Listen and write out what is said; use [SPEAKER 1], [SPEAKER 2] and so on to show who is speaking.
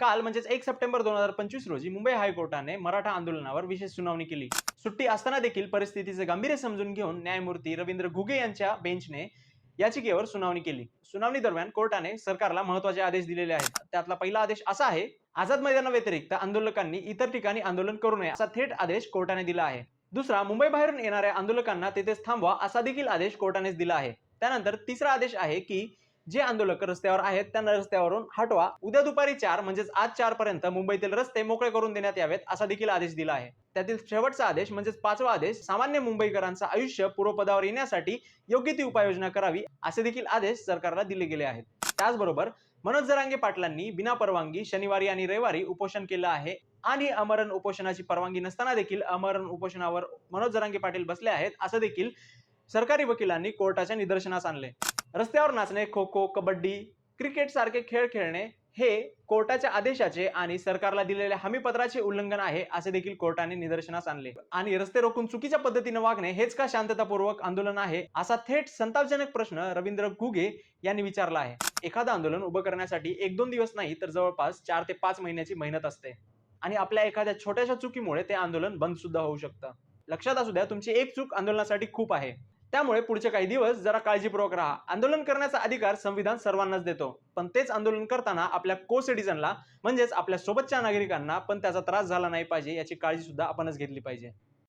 [SPEAKER 1] काल म्हणजेच 1 सप्टेंबर 2025 रोजी मुंबई हायकोर्टाने मराठा आंदोलनावर विशेष सुनावणी केली. सुट्टी असताना देखील परिस्थितीचे गांभीर्य समजून घेऊन न्यायमूर्ती रवींद्र घुगे यांच्या बेंचने याचिकेवर सुनावणी केली. सुनावणी दरम्यान कोर्टाने सरकारला महत्त्वाचे आदेश दिलेले आहेत. त्यातला पहिला आदेश असा आहे, आझाद मैदानाव्यतिरिक्त आंदोलकांनी इतर ठिकाणी आंदोलन करू नये असा थेट आदेश कोर्टाने दिला आहे. दुसरा, मुंबई बाहेरून येणाऱ्या आंदोलकांना तेथेच थांबवा असा देखील आदेश कोर्टानेच दिला आहे. त्यानंतर तिसरा आदेश आहे की जे आंदोलक रस्त्यावर आहेत त्यांना रस्त्यावरून हटवा. उद्या दुपारी 4 म्हणजेच आज 4 पर्यंत मुंबईतील रस्ते मोकळे करून देण्यात यावेत असा देखील आदेश दिला आहे. त्यातील शेवटचा आदेश म्हणजेच 5वा आदेश, सामान्य मुंबईकरांचं आयुष्य पूर्वपदावर येण्यासाठी योग्य ती उपाययोजना करावी असे देखील आदेश सरकारला दिले गेले आहेत. त्याचबरोबर मनोज जरांगे पाटलांनी बिना परवानगी शनिवारी आणि रविवारी उपोषण केलं आहे आणि आमरण उपोषणाची परवानगी नसताना देखील आमरण उपोषणावर मनोज जरांगे पाटील बसले आहेत असं देखील सरकारी वकिलांनी कोर्टाच्या निदर्शनास आणले. रस्त्यावर नाचणे, खो खो, कबड्डी, क्रिकेट सारखे खेळ खेळणे हे कोर्टाच्या आदेशाचे आणि सरकारला दिलेल्या हमीपत्राचे उल्लंघन आहे असे देखील कोर्टाने निदर्शनास आणले. आणि रस्ते रोखून चुकीच्या पद्धतीने वागणे हेच का शांततापूर्वक आंदोलन आहे असा थेट संतापजनक प्रश्न रवींद्र घुगे यांनी विचारला आहे. एखादं आंदोलन उभं करण्यासाठी 1-2 दिवस नाही तर जवळपास 4 ते 5 महिन्याची मेहनत असते आणि आपल्या एखाद्या छोट्याशा चुकीमुळे ते आंदोलन बंद सुद्धा होऊ शकतं. लक्षात असू द्या, तुमची एक चूक आंदोलनासाठी खूप आहे. त्यामुळे पुढचे काही दिवस जरा काळजीपूर्वक राहा. आंदोलन करण्याचा अधिकार संविधान सर्वांनाच देतो, पण तेच आंदोलन करताना आपल्या को सिटिझनला म्हणजेच आपल्या सोबतच्या नागरिकांना पण त्याचा त्रास झाला नाही पाहिजे याची काळजी सुद्धा आपणच घेतली पाहिजे.